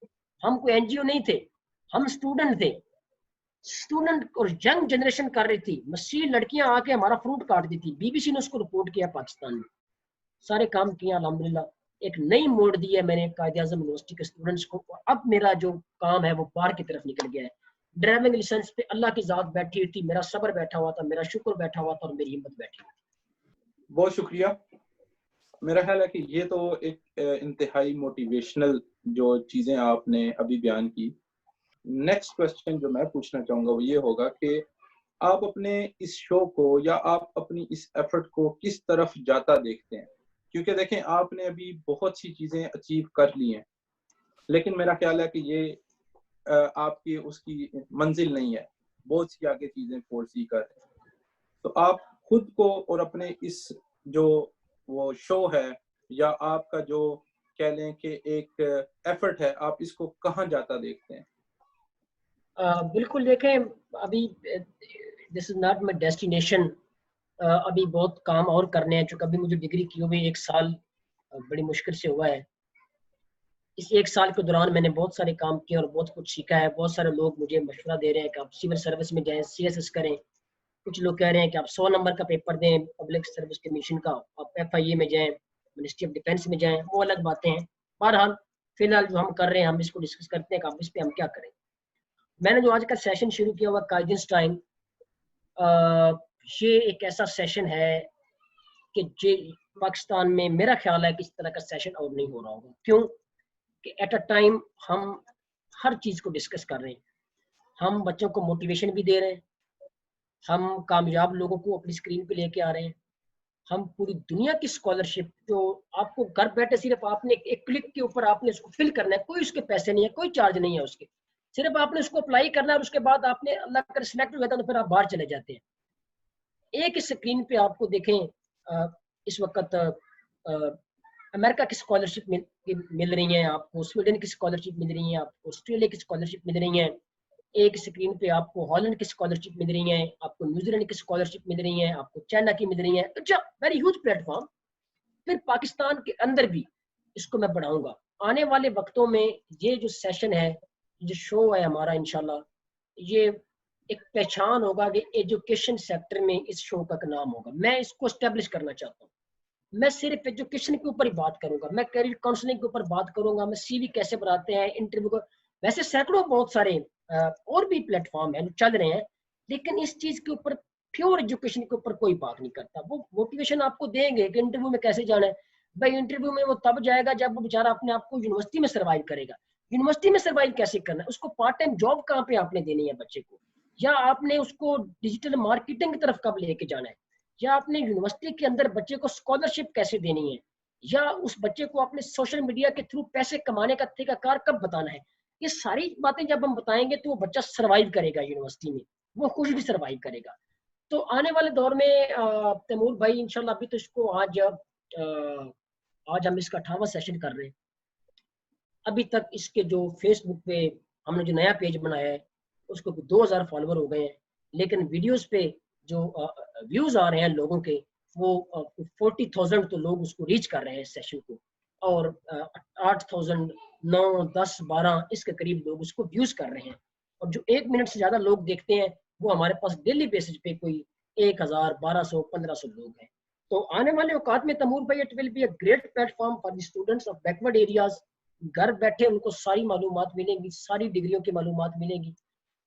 हम कोई एनजीओ नहीं थे, हम स्टूडेंट थे। स्टूडेंट और यंग जनरेशन कर रही थी। मसीह लड़कियां आके हमारा फ्रूट काटती थी। बीबीसी ने उसको रिपोर्ट किया पाकिस्तान में। सारे काम किया अल्हम्दुलिल्लाह। एक नई मोड़ दी है मैंने कायदे आज़म यूनिवर्सिटी के स्टूडेंट्स को। अब मेरा जो काम है वो बाहर की तरफ निकल गया है। ड्राइविंग लाइसेंस पे अल्लाह की जात बैठी हुई थी, मेरा सब्र बैठा हुआ था, मेरा शुक्र बैठा हुआ था और मेरी हिम्मत बैठी हुई थी। बहुत शुक्रिया। मेरा ख्याल है कि ये तो एक इंतहाई मोटिवेशनल जो चीज़ें आपने अभी बयान की। नेक्स्ट क्वेश्चन जो मैं पूछना चाहूँगा वो ये होगा कि आप अपने इस शो को या आप अपनी इस एफर्ट को किस तरफ जाता देखते हैं? क्योंकि देखें आपने अभी बहुत सी चीज़ें अचीव कर ली हैं, लेकिन मेरा ख्याल है कि ये आपकी उसकी मंजिल नहीं है। बहुत सी आगे चीज़ें फोर्सी कर रहे हैं। तो आप खुद को और अपने इस जो वो शो है या आपका जो कह लें कि एक एफर्ट है, आप इसको कहाँ जाता देखते हैं? बिल्कुल देखें, अभी this is not my destination. अभी बहुत काम और करने हैं। चूँकि अभी मुझे डिग्री किए हुए 1 साल बड़ी मुश्किल से हुआ है। इस 1 साल के दौरान मैंने बहुत सारे काम किए और बहुत कुछ सीखा है। बहुत सारे लोग मुझे मशवरा दे रहे हैं कि आप सिविल सर्विस में जाएं, CSS करें। कुछ लोग कह रहे हैं कि आप 100 नंबर का पेपर दें पब्लिक सर्विस कमीशन का, आप FIA में जाएं, मिनिस्ट्री ऑफ डिफेंस में जाएं। वो अलग बातें हैं। बहरहाल फिलहाल जो हम कर रहे हैं, हम इसको डिस्कस करते हैं कि आप इस पे हम क्या करें। मैंने जो आज का सेशन शुरू किया हुआ काइडेंस टाइम, ये एक ऐसा सेशन है कि जे पाकिस्तान में मेरा ख्याल है कि इस तरह का सेशन और नहीं हो रहा होगा। क्यों? कि एट अ टाइम हम हर चीज़ को डिस्कस कर रहे हैं। हम बच्चों को मोटिवेशन भी दे रहे हैं, हम कामयाब लोगों को अपनी स्क्रीन पे लेके आ रहे हैं, हम पूरी दुनिया की स्कॉलरशिप जो आपको घर बैठे सिर्फ आपने एक क्लिक के ऊपर आपने उसको फिल करना है, कोई उसके पैसे नहीं है, कोई चार्ज नहीं है उसके, सिर्फ आपने उसको अप्लाई करना है और उसके बाद आपने अल्लाह कर सिलेक्ट हो गया तो फिर आप बाहर चले जाते हैं। एक स्क्रीन पे आपको देखें, इस वक्त अमेरिका की स्कॉलरशिप मिल रही है आपको, स्वीडन की स्कॉलरशिप मिल रही है आपको, ऑस्ट्रेलिया की स्कॉलरशिप मिल रही है। एक स्क्रीन पे आपको हॉलैंड की स्कॉलरशिप मिल रही है, आपको न्यूजीलैंड की स्कॉलरशिप मिल रही है, आपको चाइना की मिल रही है। अच्छा, वेरी ह्यूज प्लेटफॉर्म। फिर पाकिस्तान के अंदर भी इसको मैं बढ़ाऊंगा। आने वाले वक्तों में ये जो सेशन है, जो शो है हमारा, इंशाल्लाह ये एक पहचान होगा कि एजुकेशन सेक्टर में इस शो का नाम होगा। मैं इसको स्टेब्लिश करना चाहता हूँ। मैं सिर्फ एजुकेशन के ऊपर ही बात करूंगा, मैं करियर काउंसलिंग के ऊपर बात करूंगा, मैं CV कैसे बनाते हैं, इंटरव्यू को। वैसे सैकड़ों बहुत सारे और भी प्लेटफॉर्म है चल रहे हैं, लेकिन इस चीज के ऊपर प्योर एजुकेशन के ऊपर कोई बात नहीं करता। वो मोटिवेशन आपको देंगे कि इंटरव्यू में कैसे जाना है। भाई इंटरव्यू में वो तब जाएगा जब वो बेचारा अपने आप को यूनिवर्सिटी में सर्वाइव करेगा। यूनिवर्सिटी में सर्वाइव कैसे करना है, उसको पार्ट टाइम जॉब कहाँ पे आपने देनी है बच्चे को, या आपने उसको डिजिटल मार्केटिंग की तरफ कब लेके जाना है, या आपने यूनिवर्सिटी के अंदर बच्चे को स्कॉलरशिप कैसे देनी है, या उस बच्चे को अपने सोशल मीडिया के थ्रू पैसे कमाने का तरीकाकार कब बताना है। ये सारी बातें जब हम बताएंगे तो वो बच्चा सरवाइव करेगा यूनिवर्सिटी में, वो खुश भी सरवाइव करेगा। तो आने वाले दौर में तैमूर भाई इंशाल्लाह, अभी तो इसको आज आज हम इसका 58वां सेशन कर रहे हैं। अभी तक इसके जो फेसबुक पे हमने जो नया पेज बनाया है उसको 2000 फॉलोवर हो गए हैं, लेकिन वीडियोस पे जो व्यूज आ रहे हैं लोगों के वो 40,000 तो लोग उसको रीच कर रहे हैं सेशन को, और 8,000 9 10 12 इसके करीब लोग उसको व्यूज कर रहे हैं। और जो 1 मिनट से ज्यादा लोग देखते हैं वो हमारे पास डेली बेसिस पे कोई 1000 1200 1500 लोग हैं। तो आने वाले औकात में तैमूर भाई, it will be a great platform for the students of backward areas. घर बैठे उनको सारी मालूमात मिलेंगी, सारी डिग्रियों की मालूमात मिलेगी,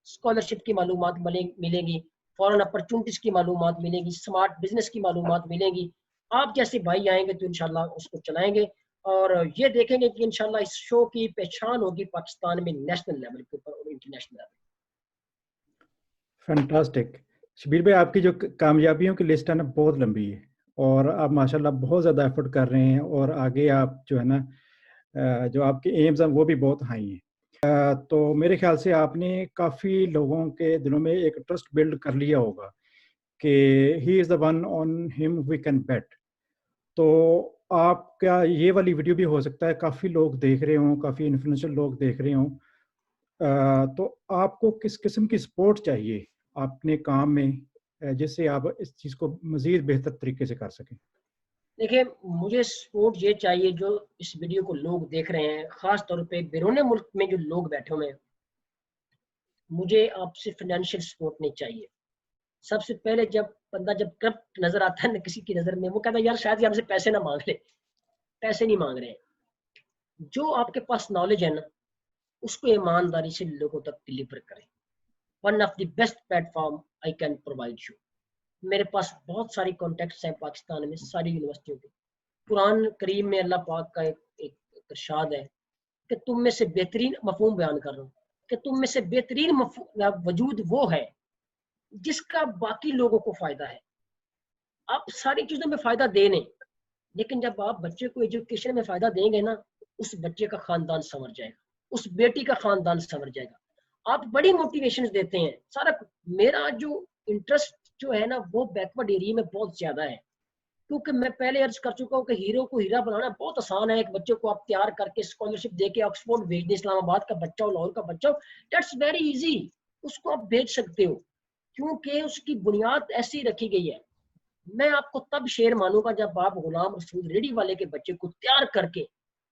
स्कॉलरशिप की मालूमात मिलेंगी, फॉरेन अपॉर्चुनिटीज की मालूमात मिलेगी, स्मार्ट बिजनेस की मालूमात मिलेगी। आप जैसे भाई आएंगे तो इंशाल्लाह उसको चलाएंगे और ये देखेंगे कि इंशाल्लाह इस शो की पहचान होगी पाकिस्तान में नेशनल लेवल के ऊपर और इंटरनेशनल लेवल। फैंटास्टिक। शबीर भाई, आपकी जो कामयाबियों की लिस्ट है ना बहुत लंबी है और आप माशाल्लाह बहुत ज़्यादा एफर्ट कर रहे हैं और आगे आप जो है ना जो आपके एम्स हैं वो भी बहुत हाई हैं। तो मेरे ख्याल से आपने काफ़ी लोगों के दिलों में एक ट्रस्ट बिल्ड कर लिया होगा कि he is the one on him we can bet. तो आपका ये वाली वीडियो भी हो सकता है काफ़ी लोग देख रहे हों, काफ़ी इन्फ्लुएंशियल लोग देख रहे हों। तो आपको किस किस्म की सपोर्ट चाहिए अपने काम में जिससे आप इस चीज़ को मज़ीद बेहतर तरीके से कर सकें? देखिए, मुझे सपोर्ट ये चाहिए जो इस वीडियो को लोग देख रहे हैं, खास तौर पे बैरून मुल्क में जो लोग बैठे हुए हैं, मुझे आपसे फाइनेंशियल सपोर्ट नहीं चाहिए। सबसे पहले जब बंदा जब करप्ट नजर आता है ना किसी की नजर में, वो कहता है यार शायद ये हमसे पैसे ना मांग ले। पैसे नहीं मांग रहे हैं। जो आपके पास नॉलेज है ना उसको ईमानदारी से लोगों तक डिलीवर करें। One of the best platform I can provide you. मेरे पास बहुत सारी कॉन्टेक्ट्स हैं पाकिस्तान में सारी यूनिवर्सिटियों के। कुरान करीम में अल्लाह पाक का एक इरशाद है कि तुम में से बेहतरीन मफहूम बयान कर रहा हूँ कि तुम में से बेहतरीन वजूद वो है जिसका बाकी लोगों को फायदा है। आप सारी चीजों में फायदा दे नहीं, लेकिन जब आप बच्चे को एजुकेशन में फायदा देंगे ना, उस बच्चे का खानदान संवर जाएगा, उस बेटी का खानदान संवर जाएगा। आप बड़ी मोटिवेशन देते हैं सारा। मेरा जो इंटरेस्ट जो है ना वो बैकवर्ड एरिया में बहुत ज्यादा है, क्योंकि मैं पहले अर्ज कर चुका हूँ कि हीरो को हीरा बनाना बहुत आसान है। एक बच्चे को आप तैयार करके स्कॉलरशिप देके ऑक्सफोर्ड भेज दें, इस्लामाबाद का बच्चा हो, लाहौर का बच्चा हो, दैट्स वेरी इजी। उसको आप भेज सकते हो क्योंकि उसकी बुनियाद ऐसी रखी गई है। मैं आपको तब शेर मानूंगा जब आप गुलाम रसूल रेडी वाले के बच्चे को तैयार करके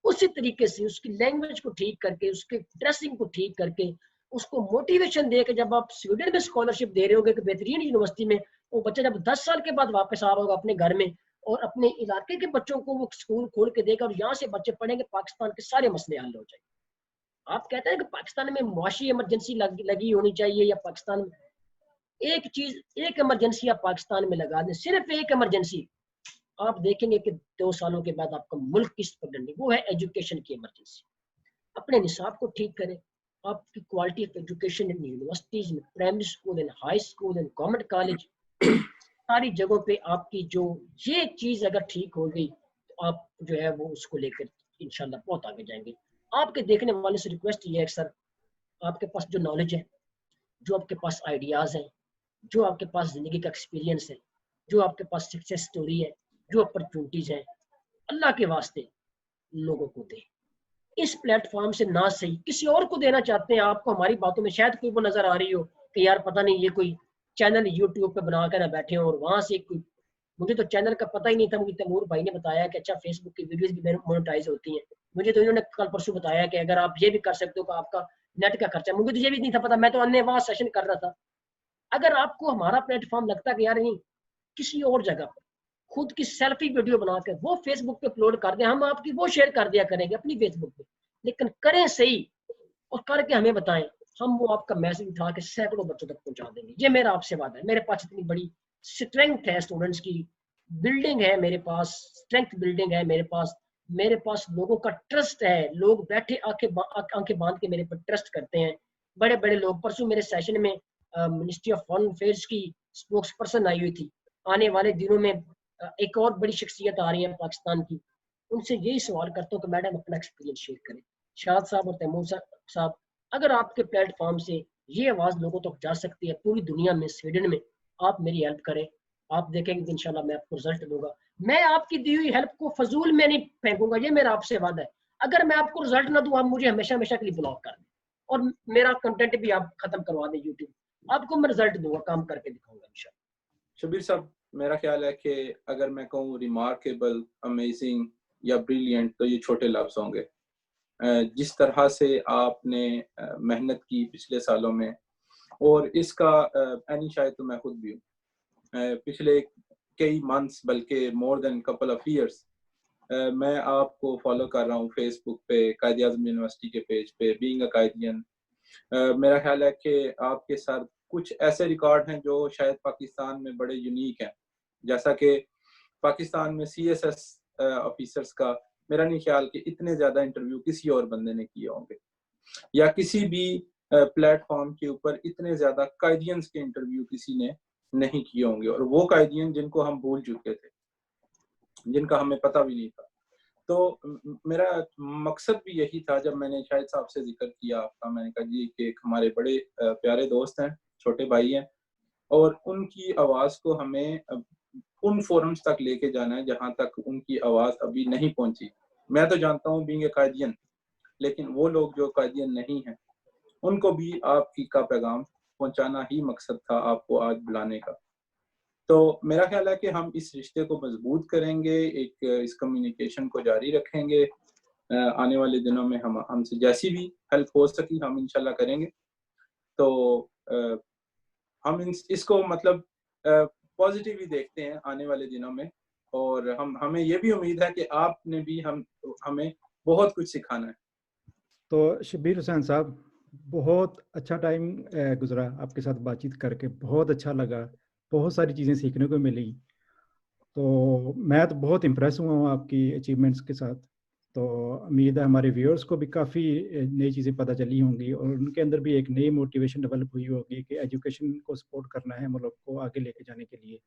उसी तरीके से उसकी लैंग्वेज को ठीक करके उसके ड्रेसिंग को ठीक करके उसको मोटिवेशन दे के जब आप स्वीडन में स्कॉलरशिप दे रहे होगे कि बेहतरीन यूनिवर्सिटी में, वो बच्चा जब 10 साल के बाद वापस आ रहा होगा अपने घर में और अपने इलाके के बच्चों को वो स्कूल खोल के देगा और यहाँ से बच्चे पढ़ेंगे, पाकिस्तान के सारे मसले हल हो जाएंगे। आप कहते हैं कि पाकिस्तान में मुआशी इमरजेंसी लगी होनी चाहिए, या पाकिस्तान में एक चीज, एक इमरजेंसी आप पाकिस्तान में लगा दें, सिर्फ एक इमरजेंसी, आप देखेंगे कि 2 सालों के बाद आपका मुल्क किस पर डंडी, वो है एजुकेशन की इमरजेंसी। अपने निसाब को ठीक करें। आपकी quality of education in universities, in primary school, in high school, in government college, सारी जगहों पे आपकी जो ये चीज अगर ठीक हो गई तो आप जो है वो उसको लेकर इंशाल्लाह बहुत आगे जाएंगे। आपके देखने वाले से रिक्वेस्ट ये है सर, आपके पास जो नॉलेज है, जो आपके पास आइडियाज हैं, जो आपके पास जिंदगी का एक्सपीरियंस है, जो आपके पास सक्सेस स्टोरी है, जो अपॉर्चुनिटीज हैं, अल्लाह के वास्ते लोगों को दें। इस प्लेटफॉर्म से ना सही किसी और को देना चाहते हैं। आपको हमारी बातों में शायद कोई वो नजर आ रही हो कि यार पता नहीं ये कोई चैनल यूट्यूब पे बना कर ना बैठे हो और वहां से कोई, मुझे तो चैनल का पता ही नहीं था। मुझे तैमूर भाई ने बताया कि अच्छा फेसबुक की वीडियोस भी मोनेटाइज होती हैं। मुझे तो इन्होंने कल परसों बताया कि अगर आप ये भी कर सकते हो तो आपका नेट का खर्चा, मुझे तो ये भी नहीं था पता, मैं तो अन्य वहां सेशन कर रहा था। अगर आपको हमारा प्लेटफॉर्म लगता है कि यार नहीं, किसी और जगह पर खुद की सेल्फी वीडियो बनाकर वो फेसबुक पे अपलोड कर दें, हम आपकी वो शेयर कर दिया करेंगे अपनी फेसबुक पे, लेकिन करें सही और करके हमें बताएं। हम वो आपका मैसेज उठा के सैकड़ों बच्चों तक पहुंचा देंगे, ये मेरा आपसे वादा है। मेरे पास इतनी बड़ी स्ट्रेंथ है, स्टूडेंट्स की बिल्डिंग है मेरे पास, स्ट्रेंथ बिल्डिंग है मेरे पास लोगों का ट्रस्ट है। लोग बैठे आंखें बांध के मेरे पर ट्रस्ट करते हैं, बड़े बड़े लोग। परसों मेरे सेशन में मिनिस्ट्री ऑफ फॉरेन अफेयर्स की स्पोक्स पर्सन आई हुई थी। आने वाले दिनों में एक और बड़ी शख्सियत आ रही है पाकिस्तान की, उनसे यही सवाल करता हूँ कि मैडम अपना एक्सपीरियंस शेयर करें। शाद साहब और तैमूर साहब, अगर आपके प्लेटफॉर्म से ये आवाज़ लोगों तक जा सकती है पूरी दुनिया में, स्वीडन में, आप मेरी हेल्प करें। आप देखेंगे कि इंशाल्लाह मैं आपको रिजल्ट दूंगा। मैं आपकी दी हुई हेल्प को फजूल में नहीं फेंकूंगा, ये मेरा आपसे वादा है। अगर मैं आपको रिजल्ट ना दूं, आप मुझे हमेशा हमेशा के लिए ब्लॉक कर दें और मेरा कंटेंट भी आप खत्म करवा दें यूट्यूब, आपको मैं रिजल्ट दूंगा, काम करके दिखाऊंगा इंशाल्लाह। शबीर साहब, मेरा ख्याल है कि अगर मैं कहूँ रिमार्केबल, अमेजिंग या ब्रिलियंट, तो ये छोटे लफ्ज होंगे। जिस तरह से आपने मेहनत की पिछले सालों में, और इसका यानी शायद तो मैं खुद भी हूँ, पिछले कई मंथ्स बल्कि more than couple of years मैं आपको फॉलो कर रहा हूँ फेसबुक पे, कायद आज़म यूनिवर्सिटी के पेज पे, बीइंग अ कायदियन। मेरा ख्याल है कि आपके साथ कुछ ऐसे रिकॉर्ड हैं जो शायद पाकिस्तान में बड़े यूनिक हैं, जैसा कि पाकिस्तान में CSS ऑफिसर्स का मेरा नहीं ख्याल कि इतने ज़्यादा इंटरव्यू किसी और बंदे ने किए होंगे, या किसी भी प्लेटफॉर्म के ऊपर इतने ज़्यादा कायदियंस के इंटरव्यू किसी ने नहीं किए होंगे, और वो कायदियन जिनको हम भूल चुके थे, जिनका हमें पता भी नहीं था। तो मेरा मकसद भी यही था, जब मैंने शाहिद साहब से जिक्र किया आपका, मैंने कहा जी कि एक हमारे बड़े प्यारे दोस्त हैं, छोटे भाई हैं, और उनकी आवाज़ को हमें उन फोरम्स तक लेके जाना है जहाँ तक उनकी आवाज़ अभी नहीं पहुंची। मैं तो जानता हूँ बीइंग ए कायदियन, लेकिन वो लोग जो कायदियन नहीं हैं, उनको भी आपकी का पैगाम पहुंचाना ही मकसद था आपको आज बुलाने का। तो मेरा ख्याल है कि हम इस रिश्ते को मजबूत करेंगे, इस कम्युनिकेशन को जारी रखेंगे। आने वाले दिनों में हम हमसे जैसी भी हेल्प हो सकी हम इंशाल्लाह करेंगे। तो हम इसको मतलब पॉजिटिव ही देखते हैं आने वाले दिनों में, और हमें ये भी उम्मीद है कि आपने भी हमें बहुत कुछ सिखाना है। तो शबीर हुसैन साहब, बहुत अच्छा टाइम गुजरा आपके साथ बातचीत करके, बहुत अच्छा लगा, बहुत सारी चीज़ें सीखने को मिली। तो मैं तो बहुत इम्प्रेस हुआ हूँ आपकी अचीवमेंट्स के साथ। तो उम्मीद है हमारे व्यूअर्स को भी काफ़ी नई चीज़ें पता चली होंगी और उनके अंदर भी एक नई मोटिवेशन डेवलप हुई होगी कि एजुकेशन को सपोर्ट करना है मुल्क को आगे लेके जाने के लिए।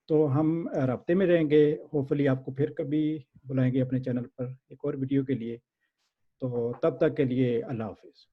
तो हम राब्ते में रहेंगे, होपफुली आपको फिर कभी बुलाएंगे अपने चैनल पर एक और वीडियो के लिए। तो तब तक के लिए अल्लाह हाफिज़।